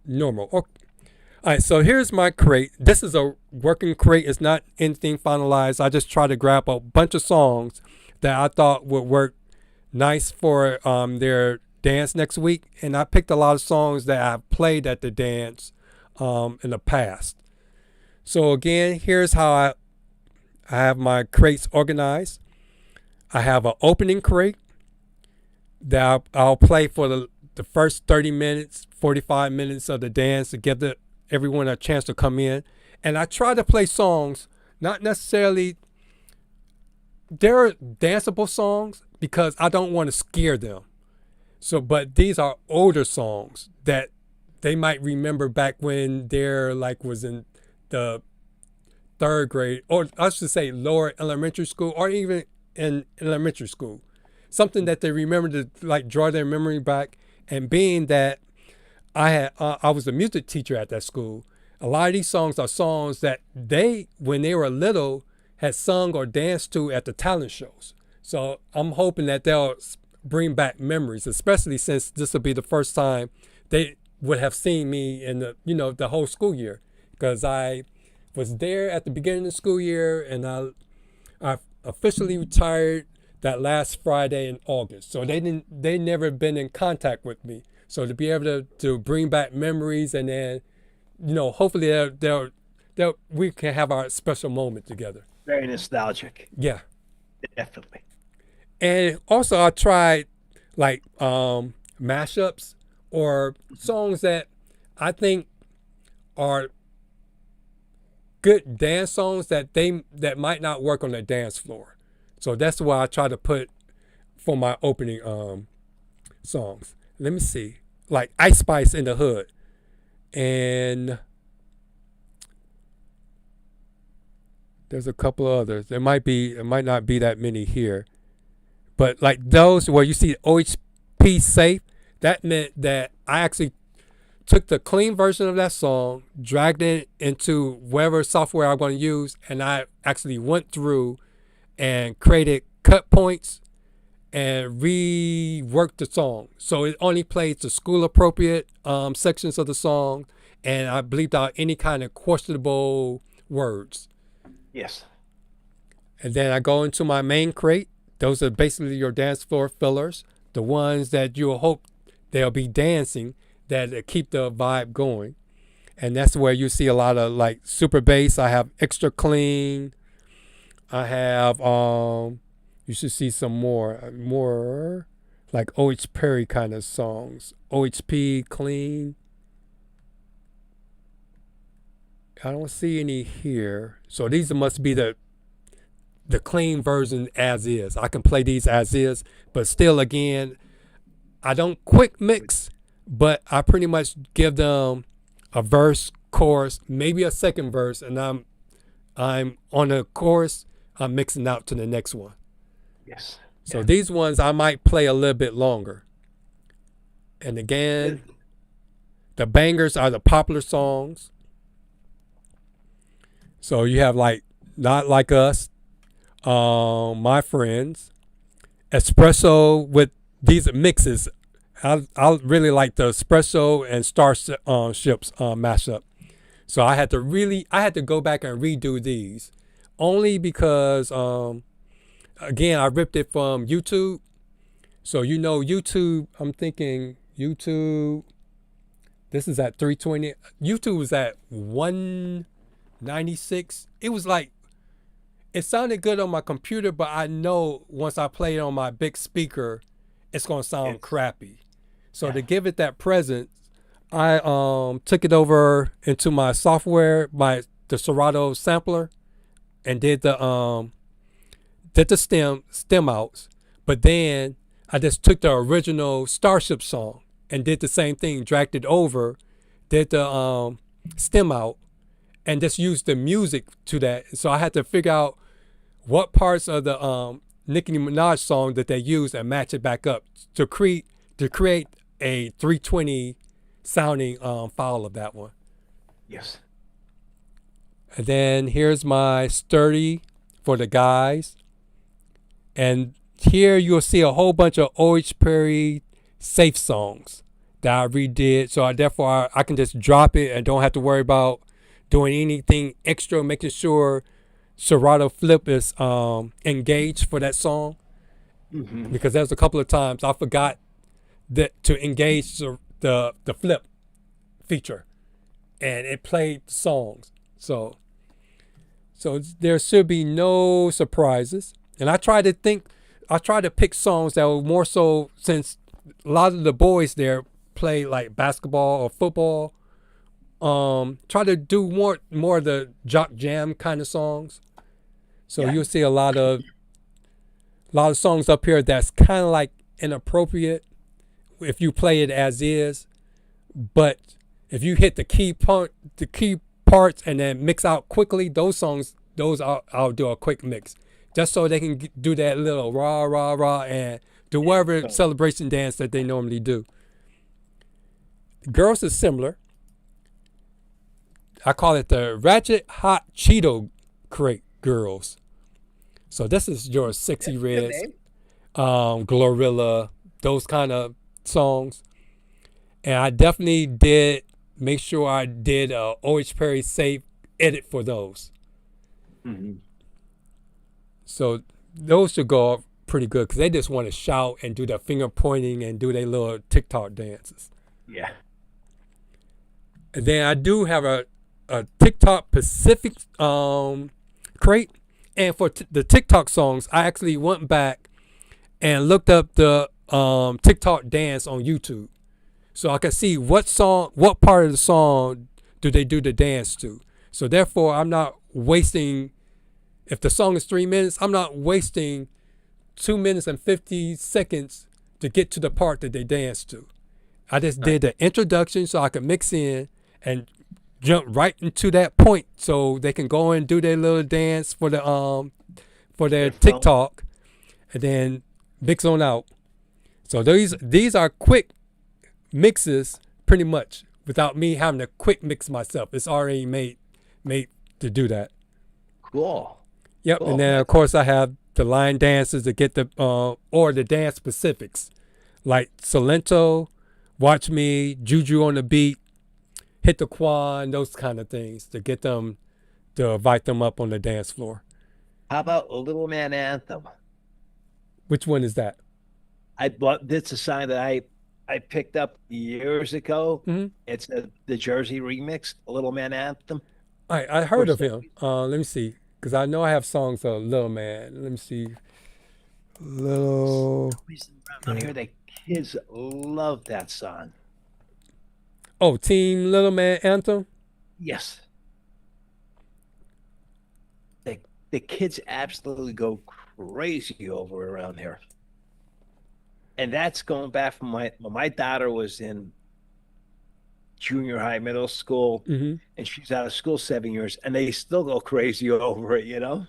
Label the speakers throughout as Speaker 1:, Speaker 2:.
Speaker 1: normal. Okay. All right, so here's my crate. This is a working crate. It's not anything finalized. I just try to grab a bunch of songs that I thought would work nice for their dance next week. And I picked a lot of songs that I've played at the dance in the past. So again, here's how I have my crates organized. I have an opening crate that I'll play for the first 30 minutes, 45 minutes of the dance to give everyone a chance to come in. And I try to play songs, not necessarily, they're danceable songs because I don't want to scare them. So, but these are older songs that they might remember back when they're like was in the third grade, or I should say lower elementary school, or even in elementary school. Something that they remember to like draw their memory back. And being that I was a music teacher at that school, a lot of these songs are songs that they, when they were little, had sung or danced to at the talent shows. So I'm hoping that they'll bring back memories, especially since this will be the first time they would have seen me in the whole school year, because I was there at the beginning of the school year, and I officially retired that last Friday in August. So they never been in contact with me. So to be able to bring back memories, and then hopefully we can have our special moment together.
Speaker 2: Very nostalgic.
Speaker 1: Yeah,
Speaker 2: Definitely.
Speaker 1: and also I tried like mashups or songs that I think are good dance songs that might not work on the dance floor. So that's why I try to put for my opening songs. Let me see, like Ice Spice in the Hood, and there's a couple others. It might not be that many here, but like those where you see OHP Safe, that meant that I actually took the clean version of that song, dragged it into whatever software I'm going to use, and I actually went through and created cut points and reworked the song. So it only plays the school appropriate sections of the song, and I bleeped out any kind of questionable words.
Speaker 2: Yes.
Speaker 1: And then I go into my main crate. Those are basically your dance floor fillers, the ones that you'll hope they'll be dancing, that keep the vibe going. And that's where you see a lot of like super bass. I have extra clean. I have you should see some more like OH Perry kind of songs. OHP clean. I don't see any here. So these must be the clean version as is. I can play these as is, but still again, I don't quick mix, but I pretty much give them a verse, chorus, maybe a second verse, and I'm on the chorus, I'm mixing out to the next one.
Speaker 2: Yes.
Speaker 1: So these ones I might play a little bit longer. And again, the bangers are the popular songs. So you have like Not Like Us, My Friends, Espresso with these mixes. I really like the Espresso and Starships mashup. So I had to go back and redo these, only because again, I ripped it from YouTube. So YouTube, I'm thinking YouTube, this is at 320. YouTube was at 196. It was like, it sounded good on my computer, but I know once I play it on my big speaker, it's gonna sound crappy. So to give it that presence, I took it over into my software, the Serato sampler, and did the stem outs. But then I just took the original Starship song and did the same thing, dragged it over, did the stem out, and just used the music to that. So I had to figure out what parts of the Nicki Minaj song that they used and match it back up to create a 320 sounding file of that one.
Speaker 2: Yes.
Speaker 1: And then here's my sturdy for the guys. And here you'll see a whole bunch of OH Perry safe songs that I redid. So I can just drop it and don't have to worry about doing anything extra, making sure Serato Flip is engaged for that song.
Speaker 2: Mm-hmm.
Speaker 1: Because there's a couple of times I forgot that to engage the flip feature, and it played songs. So there should be no surprises. And I try to pick songs that were more so, since a lot of the boys there play like basketball or football. Try to do more of the jock jam kind of songs. So
Speaker 2: Yeah.
Speaker 1: you'll see a lot of songs up here that's kind of like inappropriate if you play it as is, but if you hit the key parts and then mix out quickly, those songs, I'll do a quick mix, just so they can do that little rah rah rah and do whatever celebration dance that they normally do. Girls is similar. I call it the Ratchet Hot Cheetoh Crate Girls. So this is your Sexy Reds, Glorilla, those kind of songs. And I definitely did make sure I did a O.H. Perry save edit for those.
Speaker 2: Mm-hmm.
Speaker 1: So those should go up pretty good because they just want to shout and do their finger pointing and do their little TikTok dances.
Speaker 2: Yeah.
Speaker 1: And then I do have a TikTok Pacific crate. And for the TikTok songs, I actually went back and looked up the TikTok dance on YouTube, so I could see what part of the song do they do the dance to. So therefore, I'm not wasting. If the song is 3 minutes, I'm not wasting 2 minutes and 50 seconds to get to the part that they dance to. I just did the introduction so I could mix in and jump right into that point so they can go and do their little dance for their TikTok, and then mix on out. So these are quick mixes, pretty much, without me having to quick mix myself. It's already made to do that.
Speaker 2: Cool.
Speaker 1: Yep.
Speaker 2: Cool.
Speaker 1: And then of course I have the line dances to get the or the dance specifics, like Salento, Watch Me, Juju on the Beat, Hit the Quan, those kind of things to get them, to invite them up on the dance floor.
Speaker 2: How about a Little Man Anthem?
Speaker 1: Which one is that?
Speaker 2: This a song that I picked up years ago.
Speaker 1: Mm-hmm.
Speaker 2: It's the Jersey remix, a Little Man Anthem.
Speaker 1: I heard of him. Let me see, because I know I have songs of Little Man. Let me see. Little.
Speaker 2: Around here, the kids love that song.
Speaker 1: Oh, Team Little Man Anthem?
Speaker 2: Yes. The kids absolutely go crazy over around here. And that's going back from when my daughter was in junior high, middle school,
Speaker 1: Mm-hmm.
Speaker 2: and she's out of school 7 years, and they still go crazy over it, you know?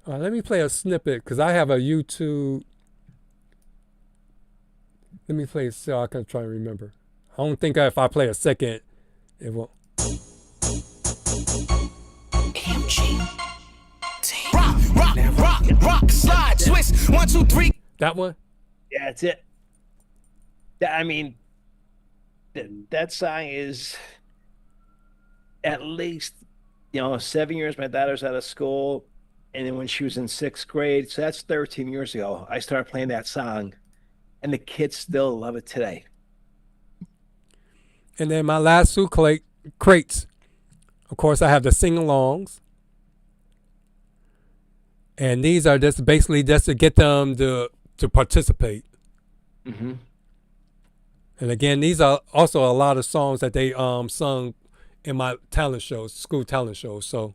Speaker 1: Let me play a snippet, because I have a YouTube. Let me play it so I can try and remember. I don't think if I play a second, it won't.
Speaker 3: Rock, slide, twist, 1, 2, 3.
Speaker 1: That one?
Speaker 2: Yeah, that's it. I mean, that song is at least, 7 years my daughter's out of school, and then when she was in 6th grade, so that's 13 years ago, I started playing that song, and the kids still love it today.
Speaker 1: And then my last two crates, of course, I have the sing-alongs. And these are just basically just to get them to participate.
Speaker 2: Mm-hmm.
Speaker 1: And again, these are also a lot of songs that they sung in my talent shows, school talent shows. So,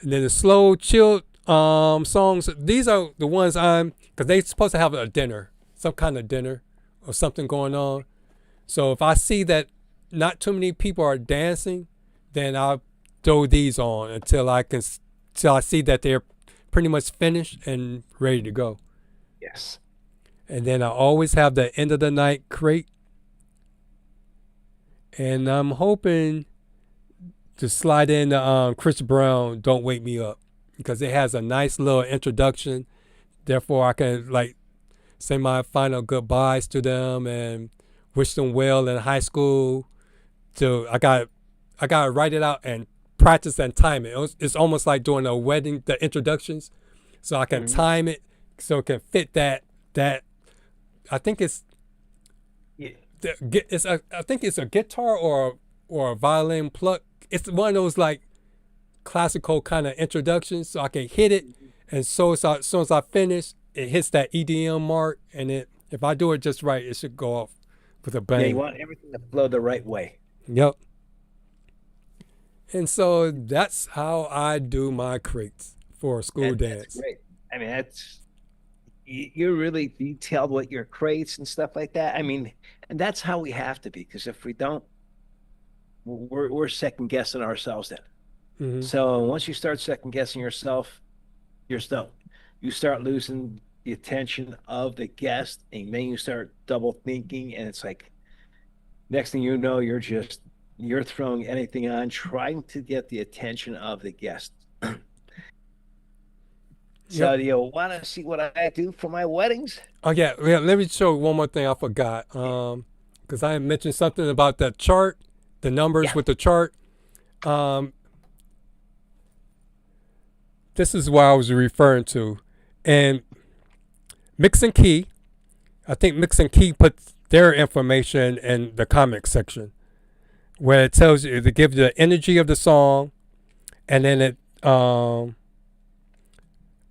Speaker 1: and then the slow, chill songs. These are the ones because they're supposed to have a dinner, some kind of dinner or something going on. So if I see that not too many people are dancing, then I'll throw these on until I see that they're pretty much finished and ready to go.
Speaker 2: Yes.
Speaker 1: And then I always have the end of the night crate. And I'm hoping to slide in Chris Brown, Don't Wake Me Up, because it has a nice little introduction. Therefore, I can say my final goodbyes to them and wish them well in high school. I gotta write it out and practice and time it. It's almost like doing a wedding, the introductions, so I can time it so it can fit that. I think it's I think it's a guitar or a violin pluck. It's one of those like classical kind of introductions, so I can hit it, and so as soon as I finish, it hits that EDM mark, and if I do it just right, it should go off with a bang.
Speaker 2: Yeah, you want everything to flow the right way.
Speaker 1: Yep. And so that's how I do my crates for a school dance.
Speaker 2: That's great. I mean, you're really detailed with your crates and stuff like that. I mean, and that's how we have to be, because if we don't, we're second guessing ourselves then.
Speaker 1: Mm-hmm.
Speaker 2: So once you start second guessing yourself, you're stoned. You start losing the attention of the guest, and then you start double thinking, and it's like, next thing you know, you're throwing anything on, trying to get the attention of the guest. So do you want to see what I do for my weddings?
Speaker 1: Oh yeah. Let me show one more thing I forgot. Because I mentioned something about that chart, the numbers with the chart. This is what I was referring to, and Mix and Key. I think Mix and Key puts their information in the comment section, where it tells you, it gives you the energy of the song, and then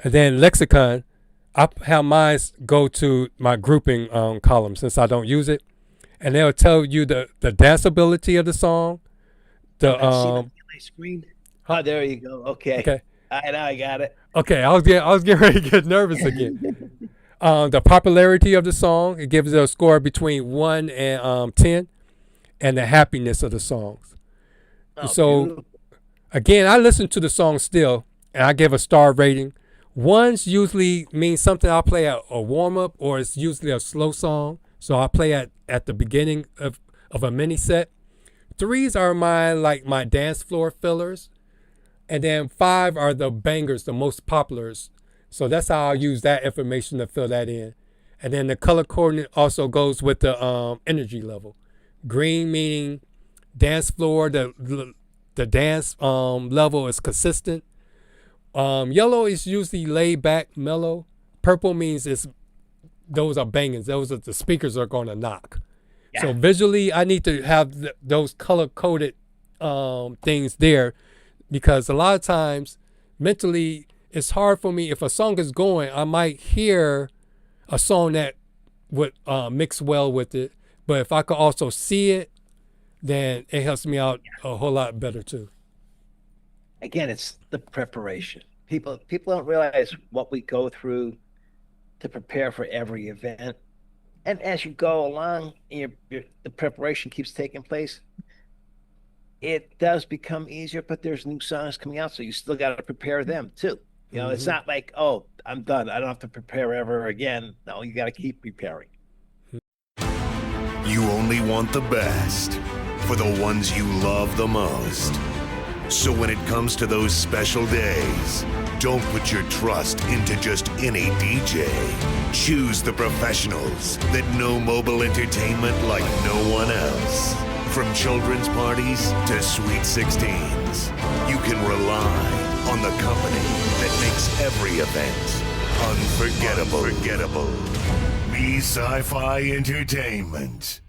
Speaker 1: and then lexicon. I have mine go to my grouping column since I don't use it, and they'll tell you the danceability of the song.
Speaker 2: My screen. Oh, there you go. Okay. I got it.
Speaker 1: Okay, I was getting ready to get nervous again. The popularity of the song, it gives it a score between 1 and 10, and the happiness of the songs. So, beautiful. Again, I listen to the song still, and I give a star rating. 1s usually means something I'll play at a warm-up, or it's usually a slow song, so I'll play at the beginning of a mini set. 3s are my dance floor fillers, and then 5 are the bangers, the most populars. So that's how I'll use that information to fill that in. And then the color coordinate also goes with the energy level. Green meaning dance floor, the dance level is consistent. Yellow is usually laid back, mellow. Purple means those are bangings. Those are the speakers are going to knock. Yeah. So visually, I need to have those color coded things there, because a lot of times mentally it's hard for me. If a song is going, I might hear a song that would mix well with it, but if I could also see it, then it helps me out a whole lot better too.
Speaker 2: Again, it's the preparation. People don't realize what we go through to prepare for every event. And as you go along, and the preparation keeps taking place, it does become easier, but there's new songs coming out, so you still got to prepare them too. You know, It's not like, oh, I'm done, I don't have to prepare ever again. No, you got to keep preparing.
Speaker 4: You only want the best for the ones you love the most. So when it comes to those special days, don't put your trust into just any DJ. Choose the professionals that know mobile entertainment like no one else. From children's parties to sweet 16s, you can rely on the company that makes every event unforgettable. Be Sci-Fi Entertainment.